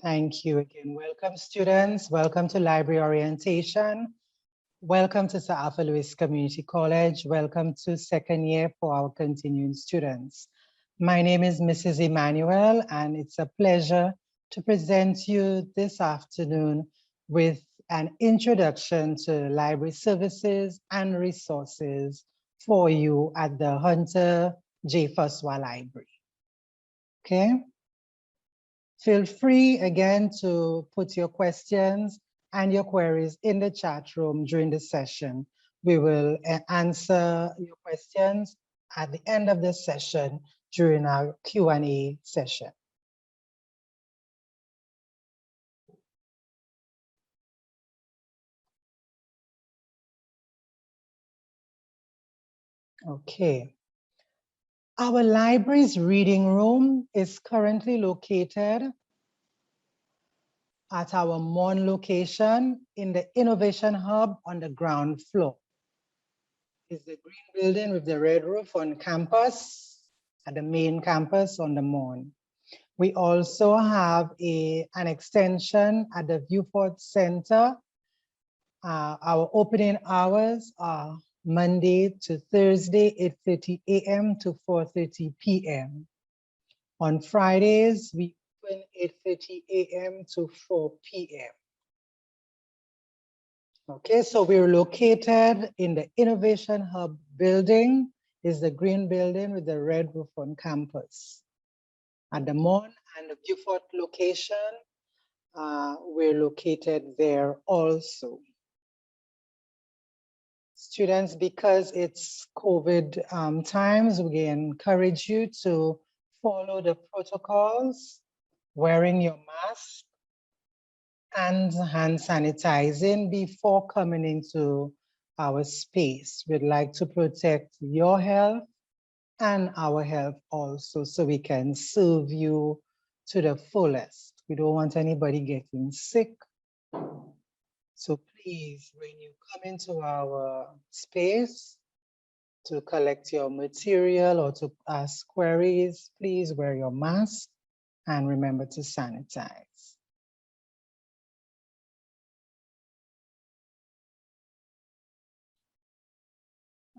Thank you again. Welcome, students. Welcome to library orientation. Welcome to Sir Alpha Lewis Community College. Welcome to second year for our continuing students. My name is Mrs. Emmanuel, and it's a pleasure to present you this afternoon with an introduction to library services and resources for you at the Hunter J. Foswa Library. Okay? Feel free again to put your questions and your queries in the chat room during the session. We will answer your questions at the end of the session during our Q&A session. Okay. Our library's reading room is currently located at our Mon location in the Innovation Hub on the ground floor. It's the green building with the red roof on campus, at the main campus on the Mon. We also have an extension at the Viewport Center. Our opening hours are Monday to Thursday, 8:30 a.m. to 4:30 p.m. On Fridays, we open 8:30 a.m. to 4 p.m. Okay, so we're located in the Innovation Hub building, is the green building with the red roof on campus. At the Mon and the Beaufort location, we're located there also. Students, because it's COVID times, we encourage you to follow the protocols, wearing your mask and hand sanitizing before coming into our space. We'd like to protect your health and our health also, so we can serve you to the fullest. We don't want anybody getting sick. So please, when you come into our space to collect your material or to ask queries, please wear your mask and remember to sanitize.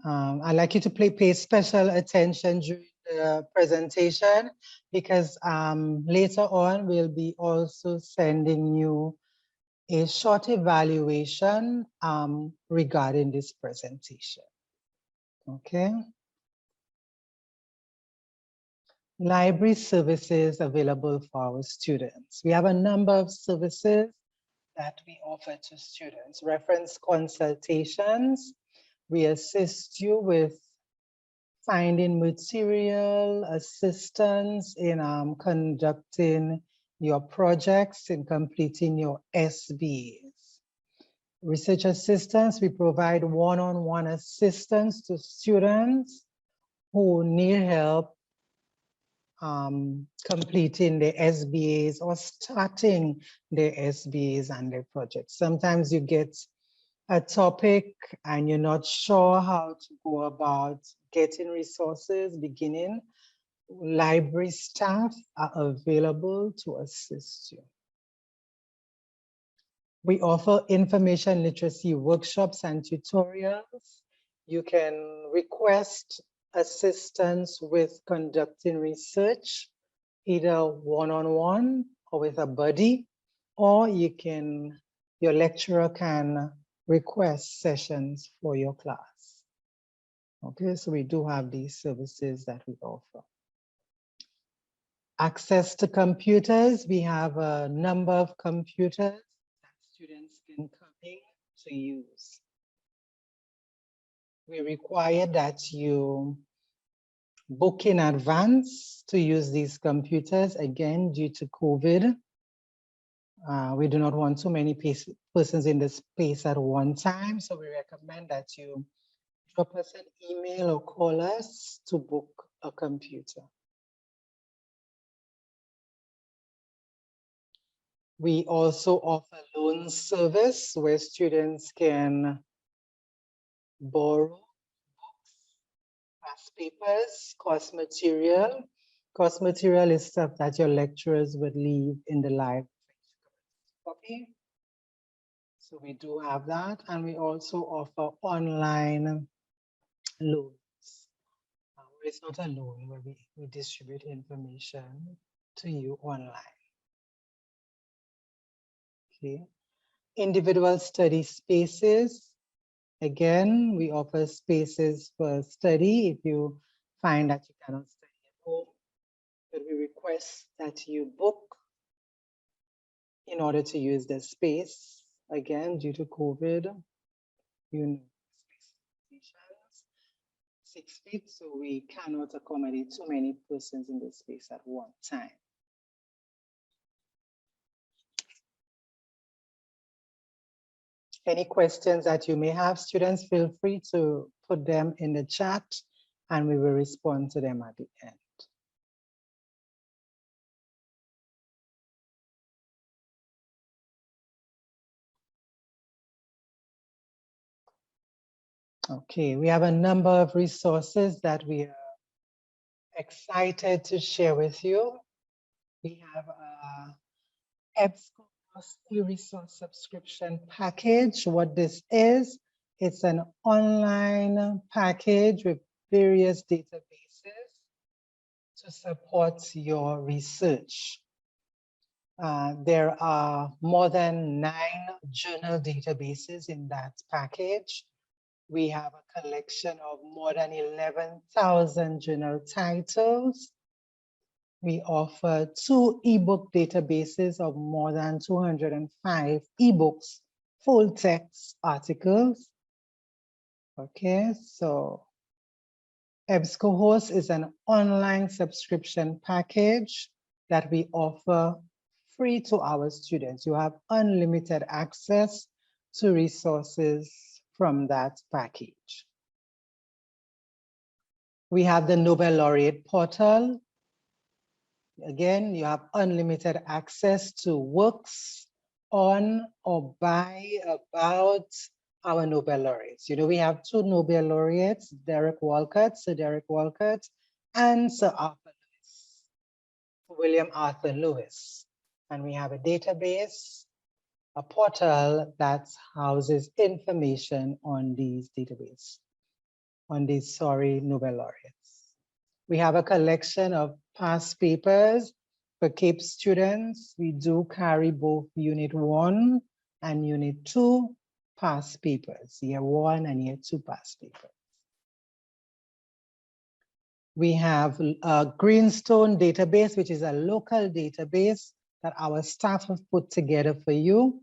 I'd like you to pay special attention during the presentation, because later on we'll be also sending you a short evaluation regarding this presentation. Okay. Library services available for our students. We have a number of services that we offer to students. Reference consultations. We assist you with finding material, assistance in conducting your projects, in completing your SBAs. Research assistance, we provide one-on-one assistance to students who need help completing their SBAs or starting their SBAs and their projects. Sometimes you get a topic and you're not sure how to go about getting resources, beginning. Library staff are available to assist you. We offer information literacy workshops and tutorials. You can request assistance with conducting research, either one-on-one or with a buddy, or your lecturer can request sessions for your class. Okay, so we do have these services that we offer. Access to computers. We have a number of computers that students can come in to use. We require that you book in advance to use these computers, again, due to COVID. We do not want too many persons in the space at one time, so we recommend that you drop us an email or call us to book a computer. We also offer loan service where students can borrow books, past papers, course material. Course material is stuff that your lecturers would leave in the library. copy. So we do have that, and we also offer online loans. It's not a loan where we distribute information to you online. Okay. Individual study spaces. Again, we offer spaces for study if you find that you cannot study at home. But we request that you book in order to use the space. Again, due to COVID, you know, space 6 feet, so we cannot accommodate too many persons in the space at one time. Any questions that you may have, students, feel free to put them in the chat and we will respond to them at the end. Okay, we have a number of resources that we are excited to share with you. We have a EBSCOhost e-resource subscription package. What this is, it's an online package with various databases to support your research. There are more than 9 journal databases in that package. We have a collection of more than 11,000 journal titles. We offer 2 ebook databases of more than 205 ebooks, full text articles. Okay, so EBSCOhost is an online subscription package that we offer free to our students. You have unlimited access to resources from that package. We have the Nobel Laureate portal. Again, you have unlimited access to works on or by about our Nobel laureates. You know, we have 2 Nobel laureates, Sir Derek Walcott, and Sir William Arthur Lewis. And we have a database, a portal that houses information on these databases, on these Nobel laureates. We have a collection of past papers for CAPE students. We do carry both Unit 1 and Unit 2 past papers, Year 1 and Year 2 past papers. We have a Greenstone database, which is a local database that our staff have put together for you.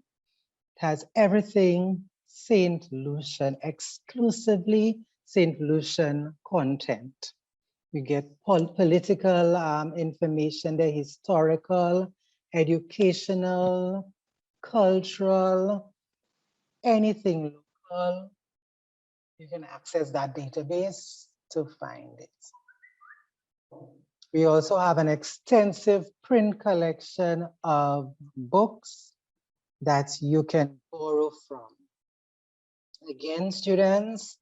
It has everything St. Lucian, exclusively St. Lucian content. You get political information, the historical, educational, cultural, anything local. You can access that database to find it. We also have an extensive print collection of books that you can borrow from. Again, students,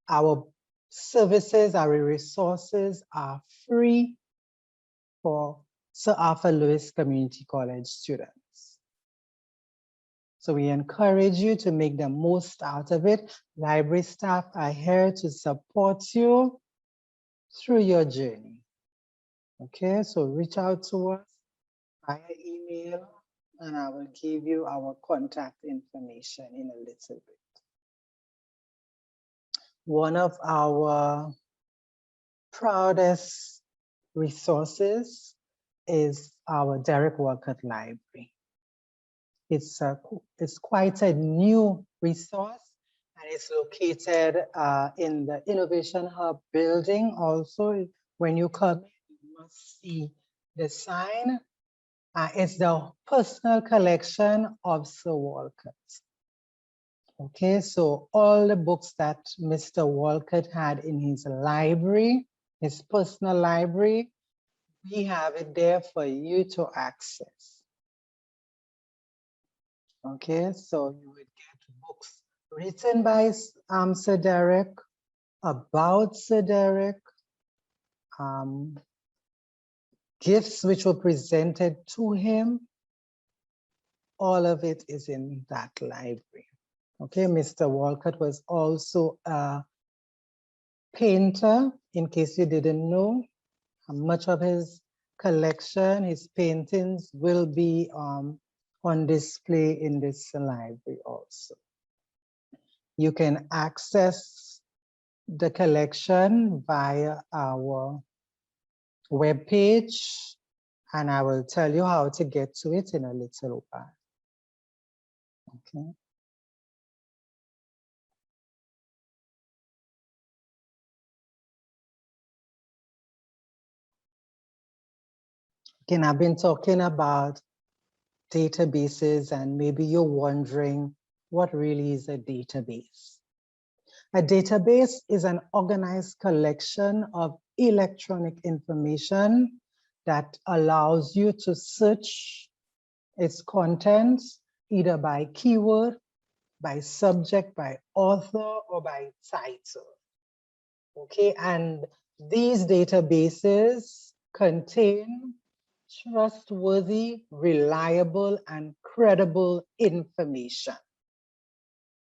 our services, our resources are free for Sir Arthur Lewis Community College students. So we encourage you to make the most out of it. Library staff are here to support you through your journey. Okay, so reach out to us via email and I will give you our contact information in a little bit. One of our proudest resources is our Derek Walcott Library. It's quite a new resource and it's located in the Innovation Hub building. Also, when you come, you must see the sign. It's the personal collection of Sir Walcott. Okay, so all the books that Mr. Walcott had in his library, his personal library, we have it there for you to access. Okay, so you would get books written by Sir Derek, about Sir Derek, gifts which were presented to him, all of it is in that library. Okay, Mr. Walcott was also a painter, in case you didn't know. Much of his collection, his paintings will be on display in this library also. You can access the collection via our webpage, and I will tell you how to get to it in a little while. Okay. Again, I've been talking about databases, and maybe you're wondering what really is a database. A database is an organized collection of electronic information that allows you to search its contents either by keyword, by subject, by author, or by title. Okay, and these databases contain trustworthy, reliable, and credible information.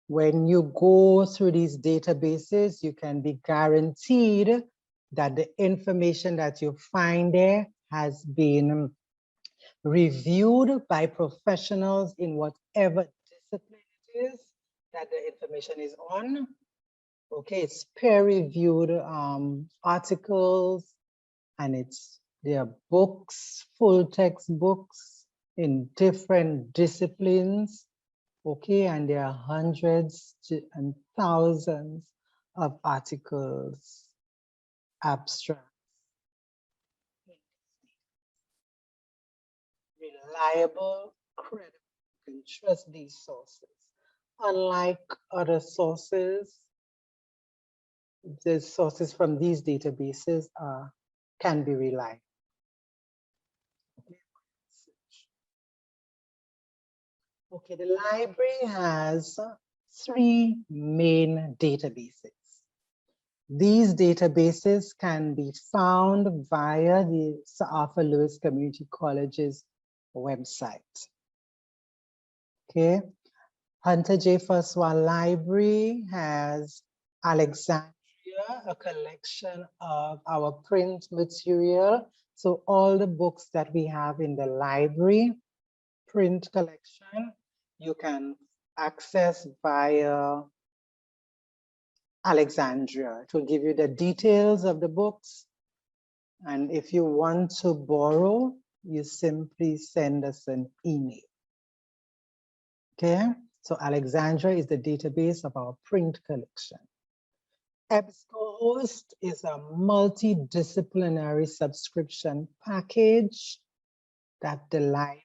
When you go through these databases, you can be guaranteed that the information that you find there has been reviewed by professionals in whatever discipline it is that the information is on. Okay, it's peer-reviewed articles, and there are books, full text books in different disciplines. Okay, and there are hundreds and thousands of articles, abstracts. Reliable, credible, you can trust these sources. Unlike other sources, the sources from these databases can be reliable. Okay, the library has 3 main databases. These databases can be found via the Sir Arthur Lewis Community College's website. Okay, Hunter J. Furswell Library has Alexandria, a collection of our print material. So all the books that we have in the library print collection, you can access via Alexandria. It will give you the details of the books. And if you want to borrow, you simply send us an email. Okay, so Alexandria is the database of our print collection. EBSCOhost is a multidisciplinary subscription package that the library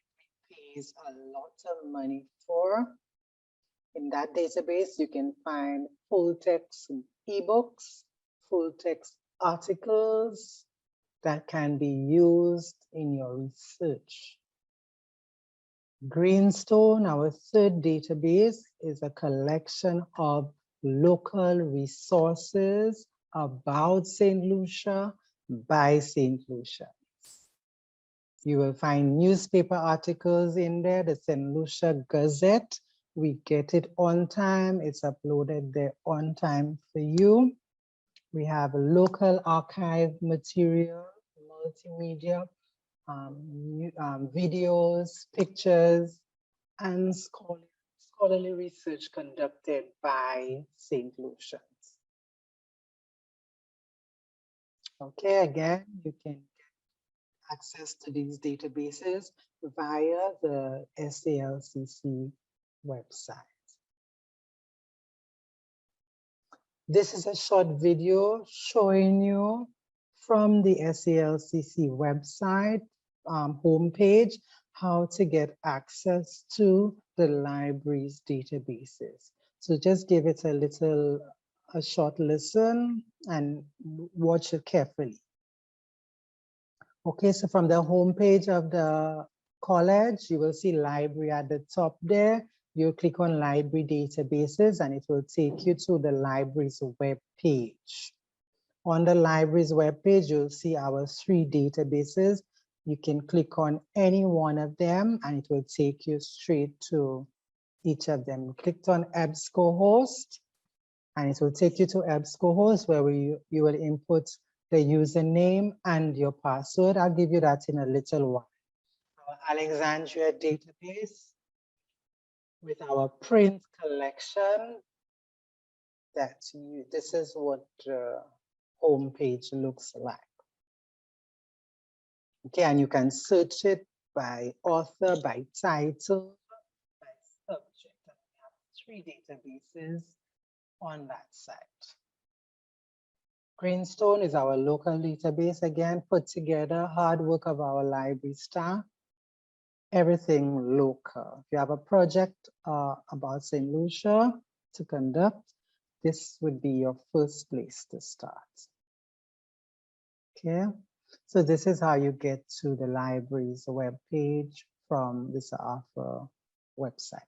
pays a lot of money for. In that database, you can find full text ebooks, full text articles that can be used in your research. Greenstone, our third database, is a collection of local resources about St. Lucia by St. Lucia. You will find newspaper articles in there, the St. Lucia Gazette. We get it on time. It's uploaded there on time for you. We have local archive material, multimedia, videos, pictures, and scholarly research conducted by St. Lucians. Okay, again, you can get access to these databases via the SALCC website. This is a short video showing you from the SALCC website homepage how to get access to the library's databases. So just give it a short listen and watch it carefully. Okay, so from the homepage of the college, you will see library at the top there. You click on library databases and it will take you to the library's web page. On the library's web page, you'll see our 3 databases, You can click on any one of them and it will take you straight to each of them. Clicked on EBSCOhost and it will take you to EBSCOhost where you will input the username and your password. I'll give you that in a little while. Our Alexandria database with our print collection. This is what the home page looks like. Okay, and you can search it by author, by title, by subject. And we have 3 databases on that site. Greenstone is our local database, again, put together, hard work of our library staff, everything local. If you have a project about St. Lucia to conduct, this would be your first place to start. Okay, so this is how you get to the library's webpage from the SALCC website.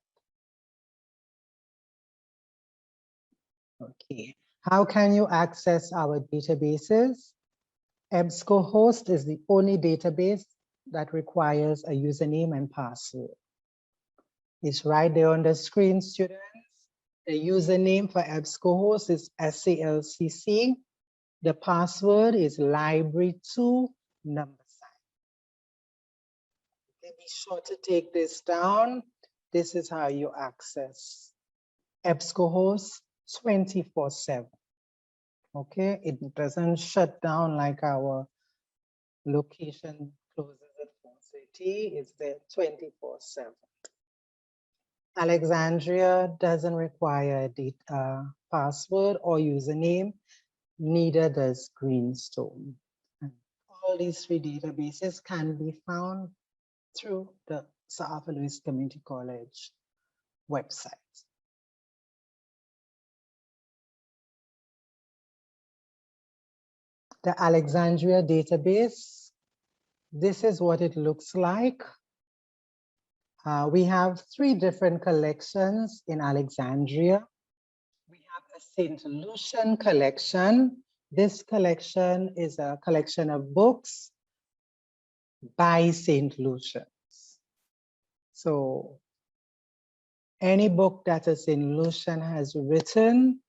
Okay, how can you access our databases? EBSCOhost is the only database that requires a username and password. It's right there on the screen, students. The username for EBSCOhost is SALCC. The password is library2 number sign. Okay, be sure to take this down. This is how you access EBSCOhost 24/7. Okay, it doesn't shut down like our location closes at 4:30. It's there 24/7. Alexandria doesn't require a password or username, neither does Greenstone. And all these 3 databases can be found through the SALCC Community College website. The Alexandria database, this is what it looks like. We have 3 different collections in Alexandria. We have a St. Lucian collection. This collection is a collection of books by St. Lucians. So any book that a St. Lucian has written,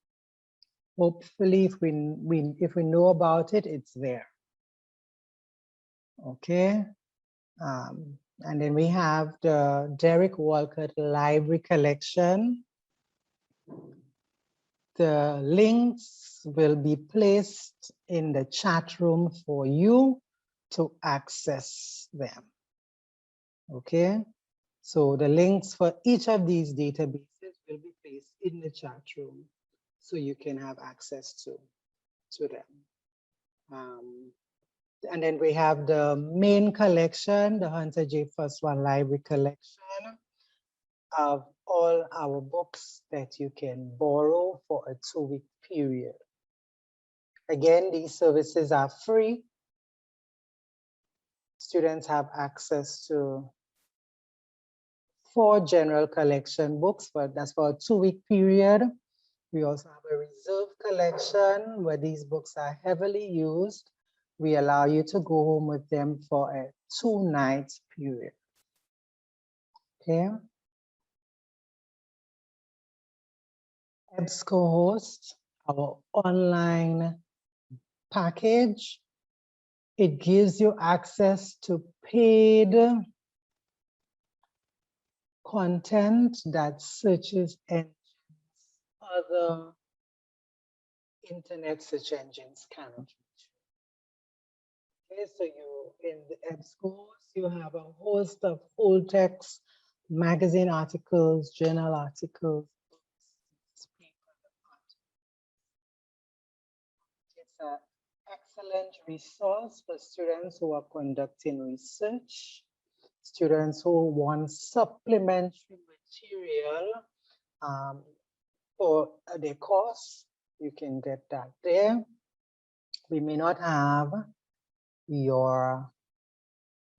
hopefully if we know about it, it's there. Okay. And then we have the Derek Walcott Library Collection. The links will be placed in the chat room for you to access them. Okay, so the links for each of these databases will be placed in the chat room so you can have access to them. And then we have the main collection, the Hunter J. First One Library Collection of all our books that you can borrow for a 2-week period. Again, these services are free. Students have access to 4 general collection books, but that's for a 2-week period. We also have a reserve collection where these books are heavily used. We allow you to go home with them for a 2-night period. Okay. EBSCOhost, our online package, it gives you access to paid content that searches engines, other internet search engines cannot reach. Okay, so in the EBSCOhost, you have a host of full text magazine articles, journal articles, it's an excellent resource for students who are conducting research, students who want supplementary material for their course. You can get that there. We may not have your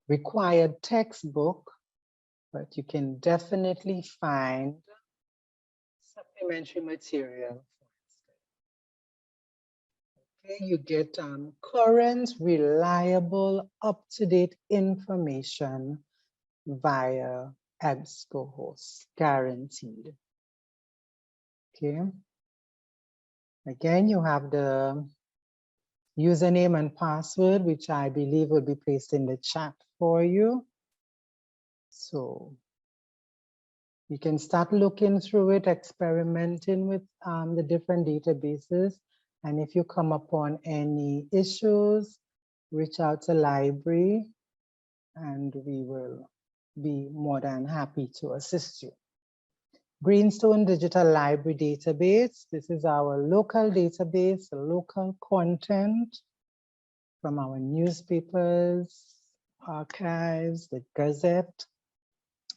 required textbook, but you can definitely find supplementary material. Okay, you get current, reliable, up-to-date information via EBSCOhost, guaranteed. Okay. Again, you have the username and password, which I believe will be placed in the chat for you. So you can start looking through it, experimenting with the different databases. And if you come upon any issues, reach out to library and we will be more than happy to assist you. Greenstone Digital Library Database. This is our local database, local content from our newspapers, archives, the Gazette,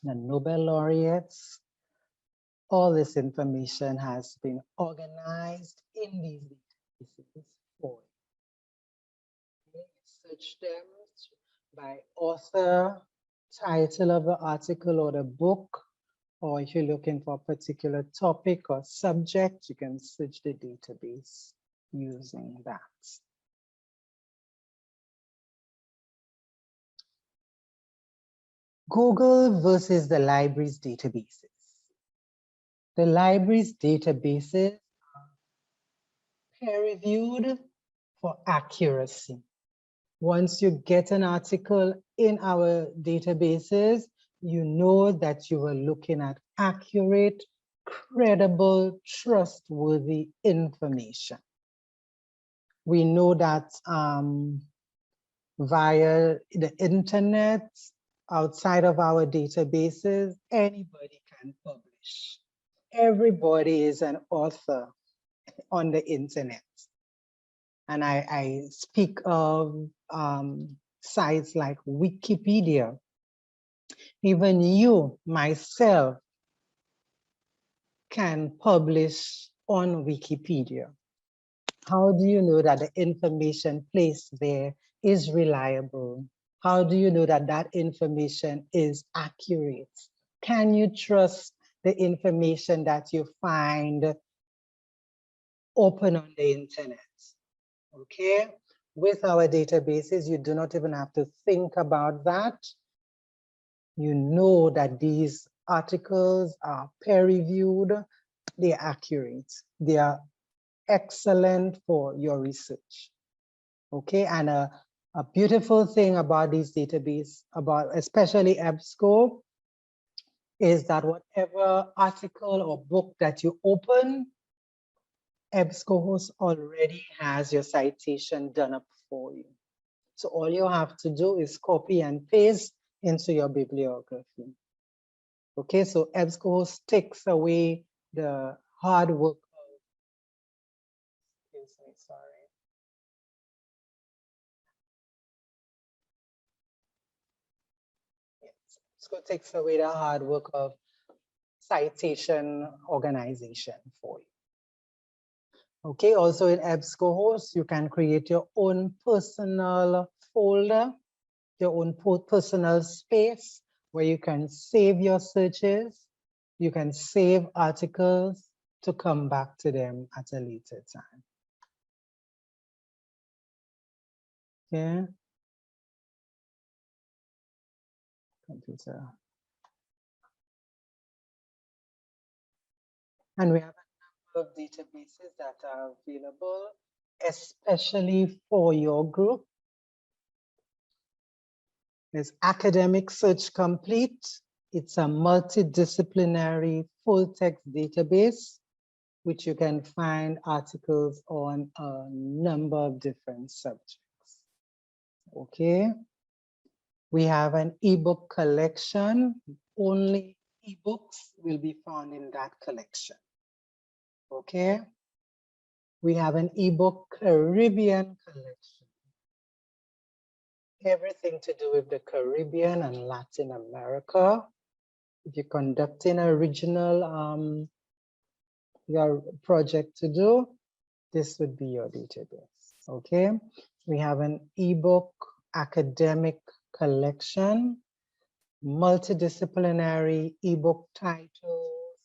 the Nobel laureates. All this information has been organized in these databases for you. Search them by author, title of the article or the book, or if you're looking for a particular topic or subject, you can search the database using that. Google versus the library's databases. The library's databases are peer-reviewed for accuracy. Once you get an article in our databases, you know that you are looking at accurate, credible, trustworthy information. We know that via the internet, outside of our databases, anybody can publish. Everybody is an author on the internet. And I speak of sites like Wikipedia. Even you, myself, can publish on Wikipedia. How do you know that the information placed there is reliable? How do you know that that information is accurate? Can you trust the information that you find open on the internet? Okay, with our databases, you do not even have to think about that. You know that these articles are peer-reviewed, they're accurate, they are excellent for your research. Okay, and a beautiful thing about these databases, especially EBSCO, is that whatever article or book that you open, EBSCOhost already has your citation done up for you. So all you have to do is copy and paste into your bibliography. Okay, so EBSCOhost takes away the hard work of, excuse me, sorry. Yes, EBSCO takes away the hard work of citation organization for you. Okay, also in EBSCOhost, you can create your own personal folder, your own personal space where you can save your searches, you can save articles to come back to them at a later time. Okay. Computer. And we have a number of databases that are available, especially for your group. There's Academic Search Complete. It's a multidisciplinary full-text database, which you can find articles on a number of different subjects. Okay. We have an ebook collection. Only ebooks will be found in that collection. Okay. We have an ebook Caribbean collection. Everything to do with the Caribbean and Latin America. If you're conducting a regional your project to do, this would be your database. Okay. We have an ebook academic collection, multidisciplinary ebook titles,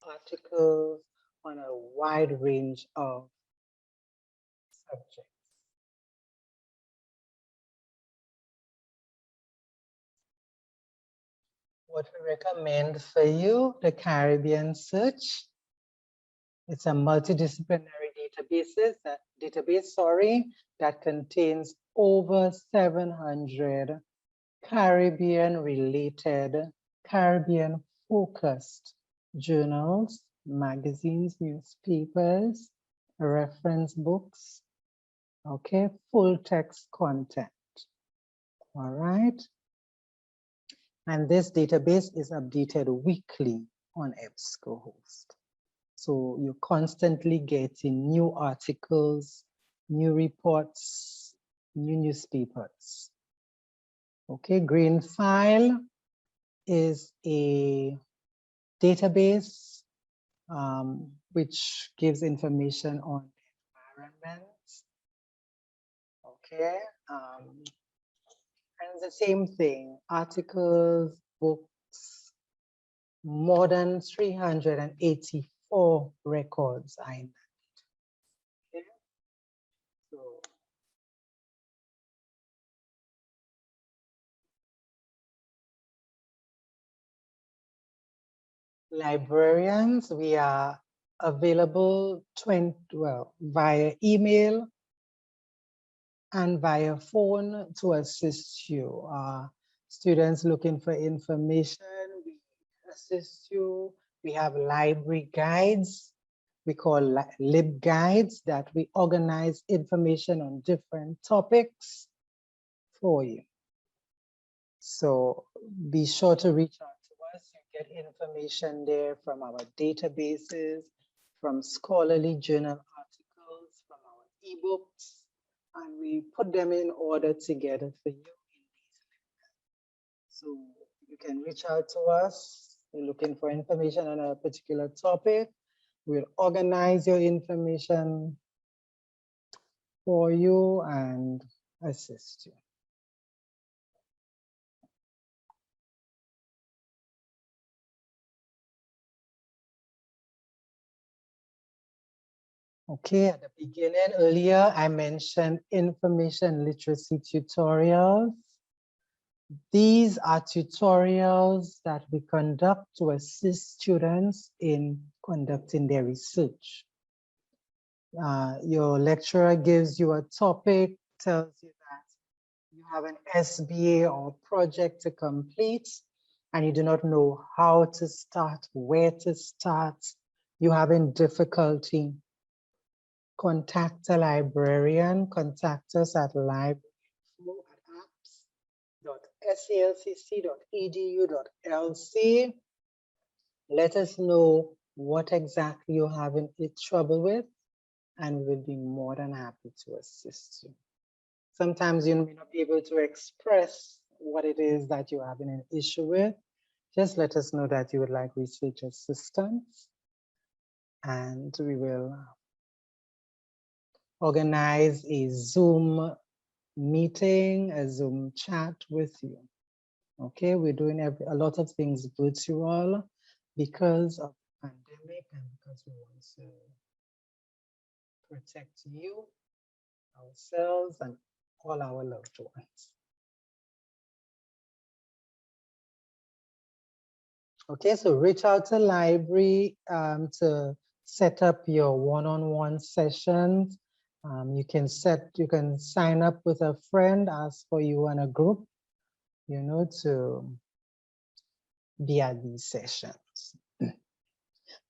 articles on a wide range of subjects. What we recommend for you, the Caribbean Search. It's a multidisciplinary database, that contains over 700 Caribbean-related, Caribbean-focused journals, magazines, newspapers, reference books, okay, full text content, all right? And this database is updated weekly on EBSCOhost. So you're constantly getting new articles, new reports, new newspapers. Okay, Green File is a database which gives information on the environment. Okay, and the same thing, articles, books, more than 384 records are in that. Okay, so librarians, we are available via email and via phone to assist you. Students looking for information, we assist you. We have library guides, we call lib guides, that we organize information on different topics for you. So be sure to reach out to us. You get information there from our databases, from scholarly journal articles, from our ebooks, and we put them in order together for you in these lectures. So you can reach out to us. You're looking for information on a particular topic. We'll organize your information for you and assist you. Okay, at the beginning earlier, I mentioned information literacy tutorials. These are tutorials that we conduct to assist students in conducting their research. Your lecturer gives you a topic, tells you that you have an SBA or project to complete, and you do not know how to start, where to start, you're having difficulty. Contact a librarian, contact us at library@apps.salcc.edu.lc. Let us know what exactly you're having trouble with, and we'll be more than happy to assist you. Sometimes you may not be able to express what it is that you're having an issue with. Just let us know that you would like research assistance, and we will organize a Zoom meeting, a Zoom chat with you. Okay, we're doing a lot of things virtual because of the pandemic and because we want to protect you, ourselves, and all our loved ones. Okay, so reach out to library to set up your one-on-one sessions. You can sign up with a friend, ask for you in a group, you know, to be at these sessions.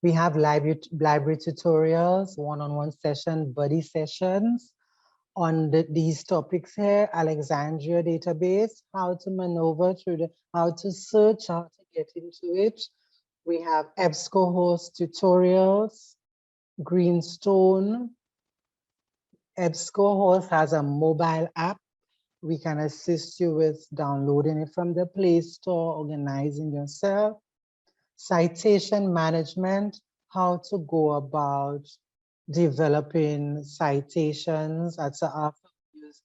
We have library tutorials, one-on-one session, buddy sessions on these topics here: Alexandria database, how to maneuver through how to search, how to get into it. We have EBSCOhost tutorials, Greenstone. EBSCOhost has a mobile app. We can assist you with downloading it from the Play Store, organizing yourself. Citation management, how to go about developing citations. That's our use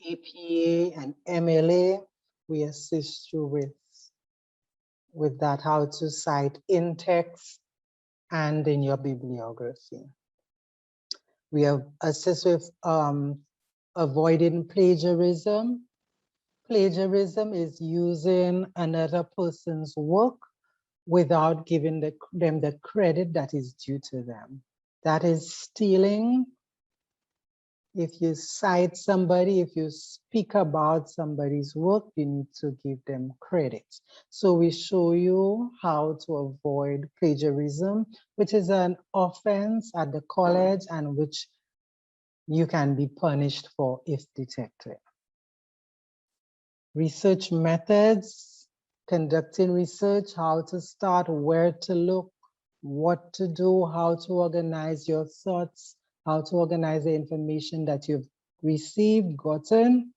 APA and MLA. We assist you with that, how to cite in text and in your bibliography. We have assist with avoiding plagiarism, Plagiarism is using another person's work without giving them the credit that is due to them. That is stealing. If you cite somebody, if you speak about somebody's work, you need to give them credit. So we show you how to avoid plagiarism, which is an offense at the college and which you can be punished for if detected. Research methods, conducting research, how to start, where to look, what to do, how to organize your thoughts, how to organize the information that you've received, gotten.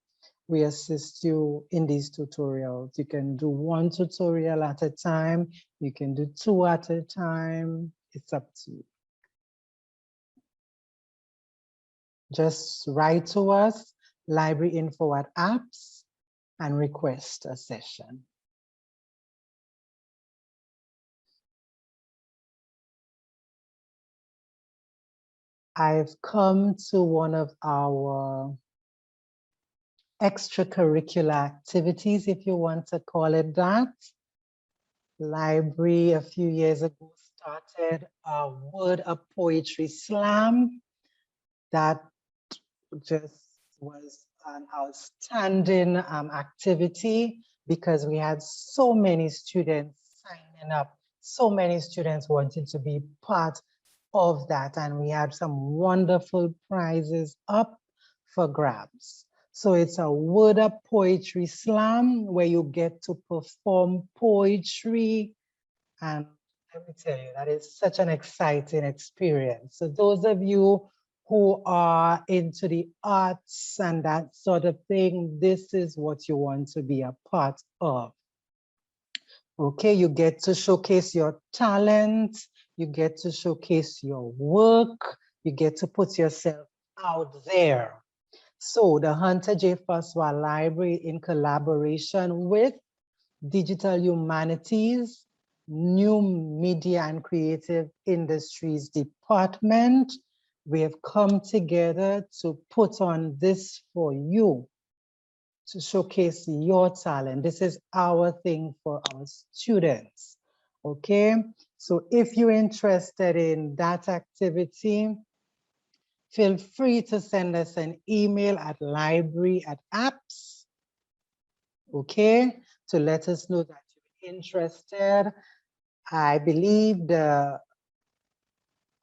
We assist you in these tutorials. You can do one tutorial at a time. You can do two at a time. It's up to you. Just write to us, libraryinfo@apps, and request a session. I've come to one of our extracurricular activities, if you want to call it that. Library a few years ago started a word of poetry slam that just was an outstanding activity because we had so many students signing up, so many students wanting to be part of that, and we had some wonderful prizes up for grabs. So it's a word of poetry slam where you get to perform poetry, and let me tell you, that is such an exciting experience. So those of you who are into the arts and that sort of thing, this is what you want to be a part of. Okay, you get to showcase your talent, you get to showcase your work, you get to put yourself out there. So the Hunter J. Foswa Library, in collaboration with Digital Humanities, New Media and Creative Industries Department, we have come together to put on this for you, to showcase your talent. This is our thing for our students, okay? So if you're interested in that activity, feel free to send us an email at library@apps, okay? To let us know that you're interested. I believe the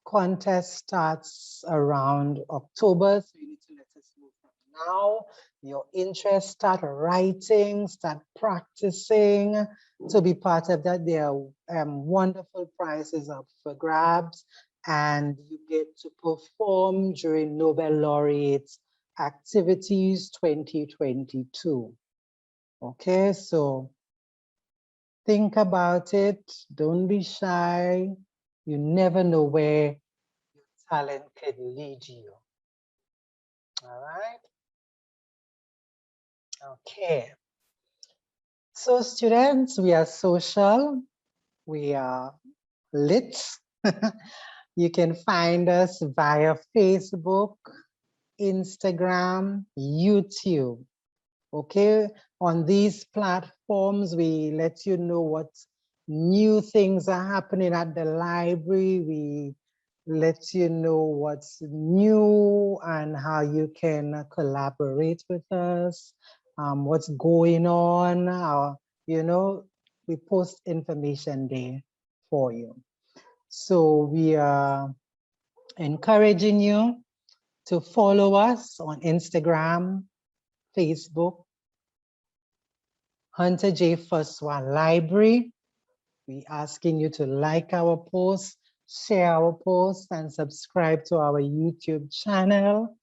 contest starts around October, so you need to let us know from now. Your interest, start writing, start practicing to be part of that. There are wonderful prizes up for grabs, and you get to perform during Nobel Laureates Activities 2022. Okay, so think about it. Don't be shy. You never know where your talent could lead you. All right. Okay. So students, we are social. We are lit. You can find us via Facebook, Instagram, YouTube. Okay. On these platforms, we let you know what new things are happening at the library. We let you know what's new and how you can collaborate with us, what's going on. You know, we post information there for you. So we are encouraging you to follow us on Instagram, Facebook, Hunter J. Foswa Library. We asking you to like our posts, share our posts, and subscribe to our YouTube channel.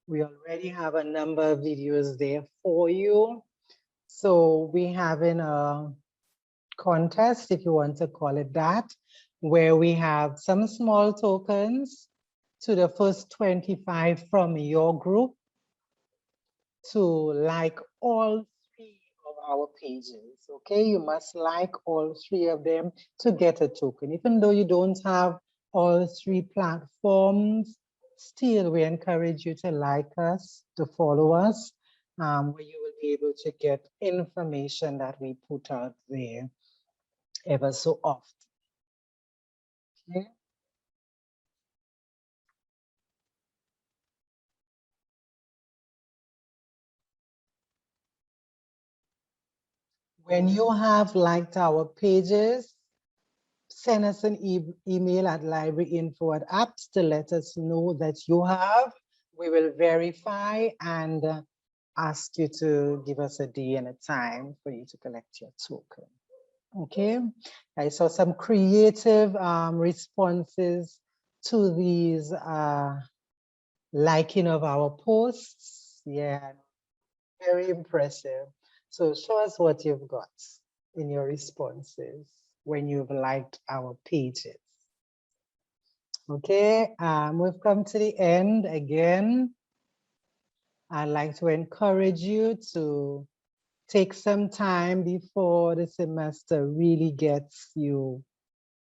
We already have a number of videos there for you. So we're having a contest, if you want to call it that, where we have some small tokens to the first 25 from your group to like all 3 of our pages, okay? You must like all 3 of them to get a token. Even though you don't have all 3 platforms, still we encourage you to like us, to follow us, where you will be able to get information that we put out there ever so often. Okay. When you have liked our pages, send us an email at libraryinfo@apps to let us know that you have. We will verify and ask you to give us a day and a time for you to collect your token. Okay, I saw some creative responses to these liking of our posts. Yeah, very impressive. So show us what you've got in your responses when you've liked our pages. Okay, we've come to the end again. I'd like to encourage you to take some time before the semester really gets you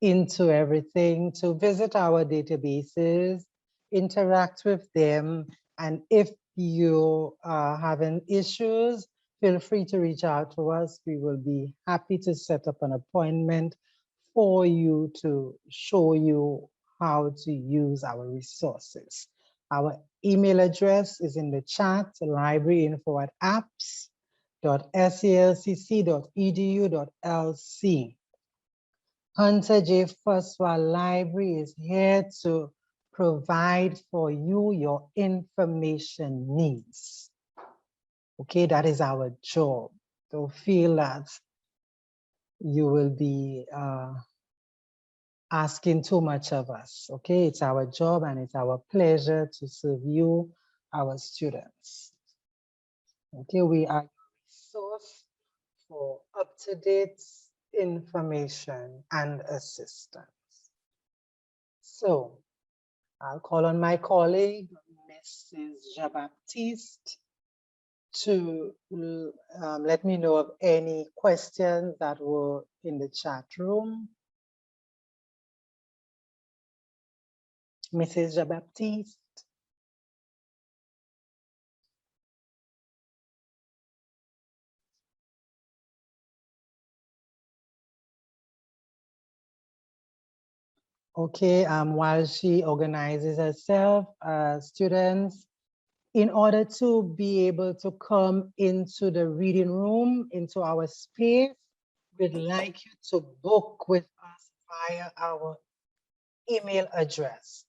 into everything, to visit our databases, interact with them, and if you are having issues, feel free to reach out to us. We will be happy to set up an appointment for you to show you how to use our resources. Our email address is in the chat, libraryinfo@apps.salcc.edu.lc. Hunter J. Foswell Library is here to provide for you your information needs. Okay, that is our job. Don't feel that you will be asking too much of us. Okay, it's our job and it's our pleasure to serve you, our students. Okay, we are a source for up-to-date information and assistance. So I'll call on my colleague, Mrs. Jean-Baptiste, to let me know of any questions that were in the chat room. Mrs. Jean-Baptiste. Okay, while she organizes herself, students, in order to be able to come into the reading room, into our space, we'd like you to book with us via our email address.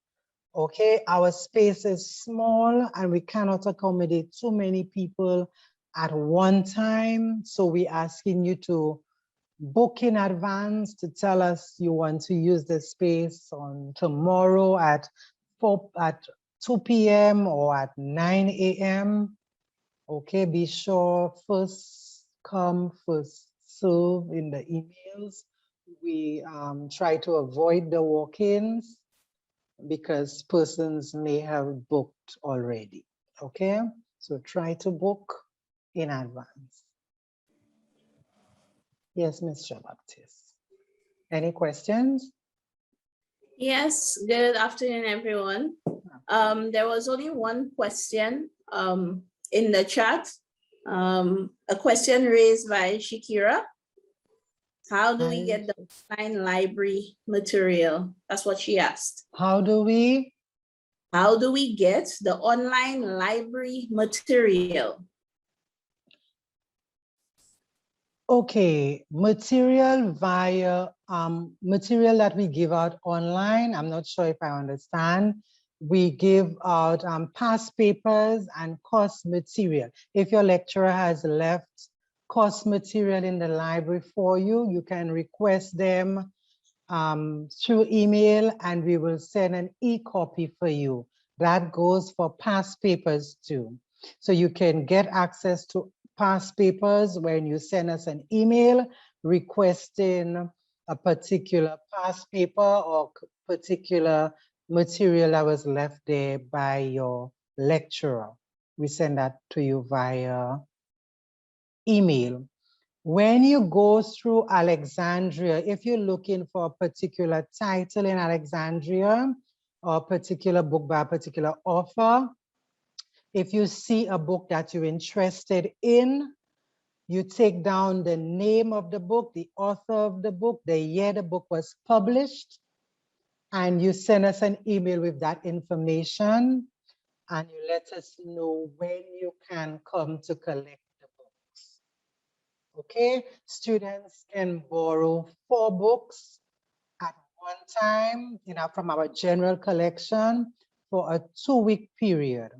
Okay, our space is small and we cannot accommodate too many people at one time. So we're asking you to book in advance to tell us you want to use the space on tomorrow at 2 p.m. or at 9 a.m. Okay, be sure first come, first serve in the emails. We try to avoid the walk-ins because persons may have booked already. Okay, so try to book in advance. Yes, Ms. Jean-Baptiste. Any questions? Yes, good afternoon, everyone. There was only one question in the chat, a question raised by Shakira. How do we get the online library material? That's what she asked. How do we? How do we get the online library material? Okay, material via material that we give out online. I'm not sure if I understand. We give out past papers and course material. If your lecturer has left course material in the library for you, you can request them through email and we will send an e-copy for you. That goes for past papers too. So you can get access to past papers when you send us an email requesting a particular past paper or particular material that was left there by your lecturer. We send that to you via email. When you go through Alexandria, if you're looking for a particular title in Alexandria or a particular book by a particular author, If you see a book that you're interested in, you take down the name of the book, the author of the book, the year the book was published, and you send us an email with that information, and you let us know when you can come to collect the books. Okay, students can borrow 4 books at one time, from our general collection for a 2-week period.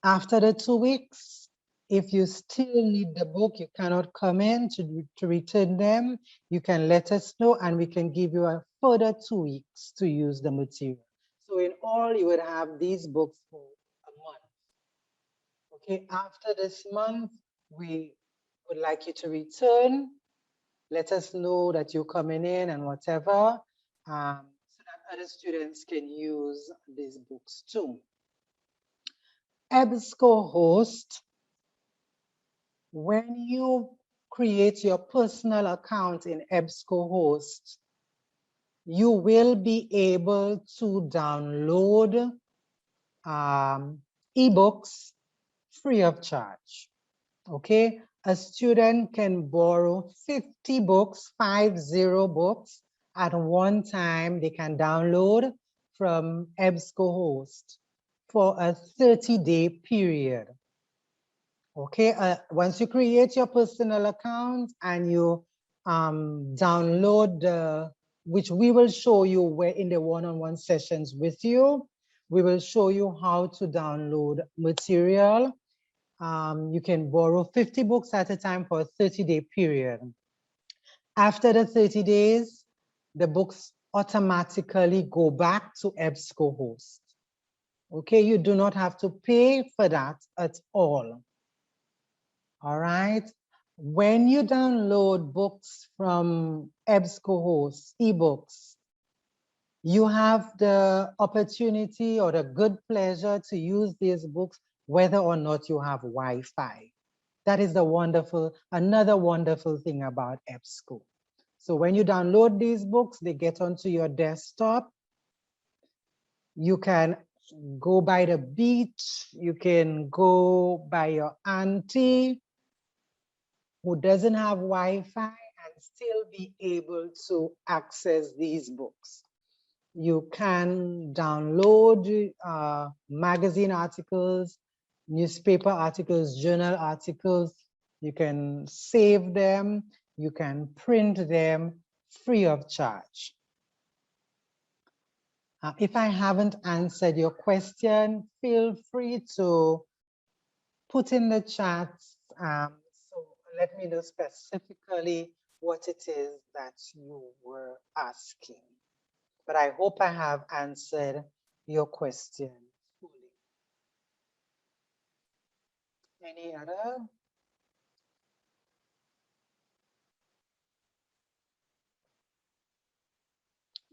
After the 2 weeks, if you still need the book, you cannot come in to return them, you can let us know and we can give you a further 2 weeks to use the material. So in all, you would have these books for a month. Okay, after this month, we would like you to return. Let us know that you're coming in and whatever, so that other students can use these books too. EBSCOhost, when you create your personal account in EBSCOhost, you will be able to download ebooks free of charge. Okay, a student can borrow 50 books, 50 books at one time. They can download from EBSCOhost for a 30-day period. Okay, once you create your personal account and you download which we will show you where in the one-on-one sessions with you, we will show you how to download material. You can borrow 50 books at a time for a 30-day period. After the 30 days, the books automatically go back to EBSCOhost. Okay, you do not have to pay for that at all. All right. When you download books from EBSCOhost, ebooks, you have the opportunity or the good pleasure to use these books whether or not you have Wi-Fi. That is the another wonderful thing about EBSCO. So when you download these books, they get onto your desktop. You can go by the beach, you can go by your auntie who doesn't have Wi-Fi and still be able to access these books. You can download magazine articles, newspaper articles, journal articles. You can save them, you can print them free of charge. If I haven't answered your question, feel free to put in the chat. So let me know specifically what it is that you were asking. But I hope I have answered your question fully. Any other?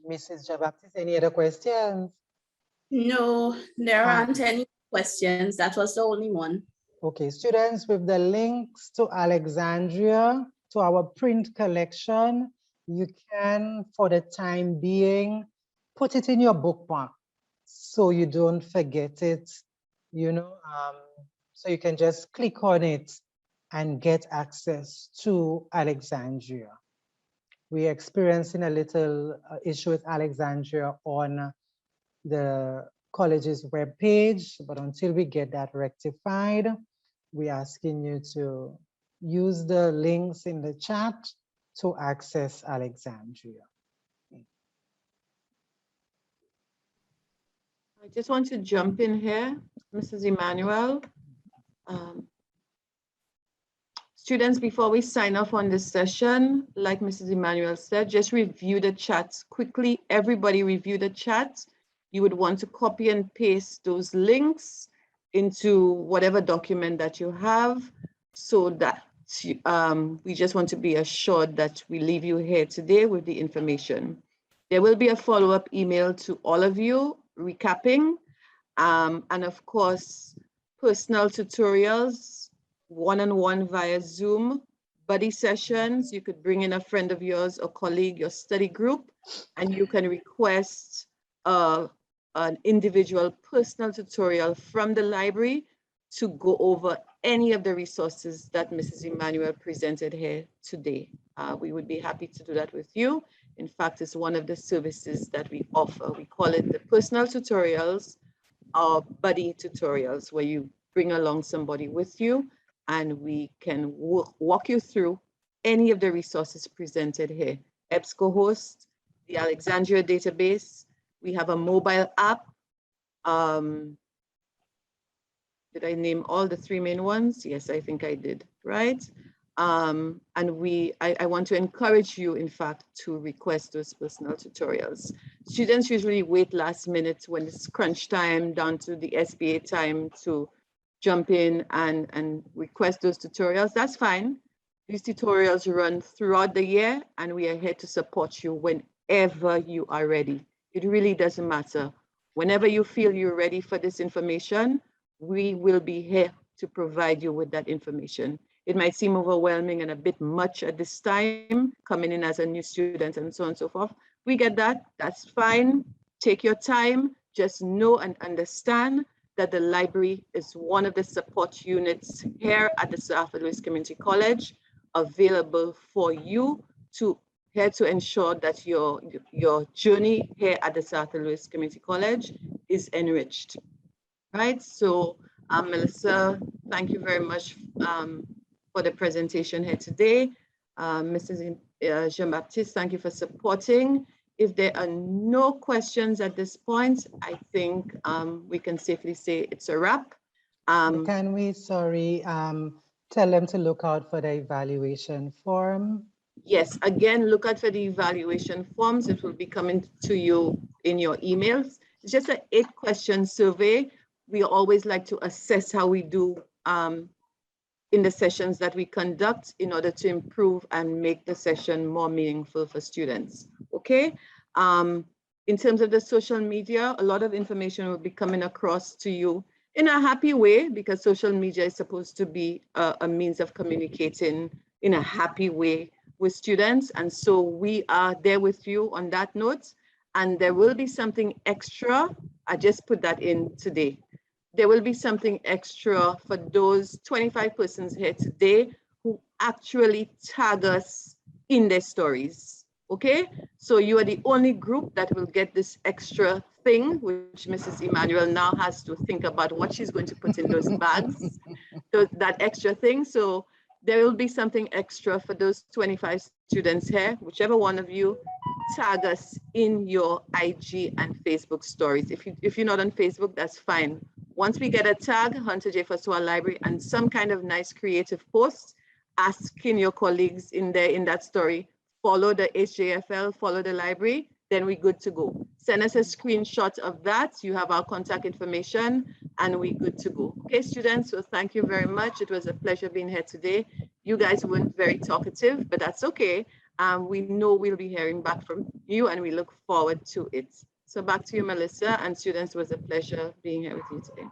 Mrs. Jabaptiste, any other questions? No, there aren't any questions. That was the only one. Okay, students, with the links to Alexandria, to our print collection, you can, for the time being, put it in your bookmark so you don't forget it, so you can just click on it and get access to Alexandria. We're experiencing a little issue with Alexandria on the college's webpage, but until we get that rectified, we're asking you to use the links in the chat to access Alexandria. I just want to jump in here, Mrs. Emmanuel. Students, before we sign off on this session, like Mrs. Emmanuel said, just review the chats quickly. Everybody review the chat. You would want to copy and paste those links into whatever document that you have, so that we just want to be assured that we leave you here today with the information. There will be a follow-up email to all of you recapping, and of course, personal tutorials, one-on-one via Zoom, buddy sessions. You could bring in a friend of yours or colleague, your study group, and you can request a an individual personal tutorial from the library to go over any of the resources that Mrs. Emmanuel presented here today. We would be happy to do that with you. In fact, it's one of the services that we offer. We call it the personal tutorials or buddy tutorials, where you bring along somebody with you and we can walk you through any of the resources presented here. EBSCOhost, the Alexandria database. We have a mobile app. Did I name all the 3 main ones? Yes, I think I did, right? And I want to encourage you, in fact, to request those personal tutorials. Students usually wait last minute when it's crunch time, down to the SBA time, to jump in and request those tutorials. That's fine. These tutorials run throughout the year, and we are here to support you whenever you are ready. It really doesn't matter. Whenever you feel you're ready for this information, we will be here to provide you with that information. It might seem overwhelming and a bit much at this time, coming in as a new student and so on and so forth. We get that, that's fine. Take your time, just know and understand that the library is one of the support units here at the Sir Arthur Lewis Community College, available for you to ensure that your journey here at the Sir Arthur Lewis Community College is enriched. Right, so Milissa, thank you very much for the presentation here today. Mrs. Jean-Baptiste, thank you for supporting. If there are no questions at this point, I think we can safely say it's a wrap. Can we, sorry, tell them to look out for the evaluation form? Yes, again, look out for the evaluation forms. It will be coming to you in your emails. It's just an 8-question survey. We always like to assess how we do in the sessions that we conduct in order to improve and make the session more meaningful for students, okay? In terms of the social media, a lot of information will be coming across to you in a happy way, because social media is supposed to be a means of communicating in a happy way with students. And so we are there with you on that note. And there will be something extra. I just put that in today. There will be something extra for those 25 persons here today who actually tag us in their stories, okay? So you are the only group that will get this extra thing, which Mrs. Emmanuel now has to think about what she's going to put in those bags, that extra thing. So there will be something extra for those 25 students here, whichever one of you tag us in your IG and Facebook stories. If you're not on Facebook, that's fine. Once we get a tag, Hunter J. Fosua Library, and some kind of nice creative post, asking your colleagues in that story, follow the HJFL, follow the library, then we're good to go. Send us a screenshot of that. You have our contact information and we're good to go. Okay, students, so thank you very much. It was a pleasure being here today. You guys weren't very talkative, but that's okay. We know we'll be hearing back from you and we look forward to it. So back to you, Milissa, and students, it was a pleasure being here with you today.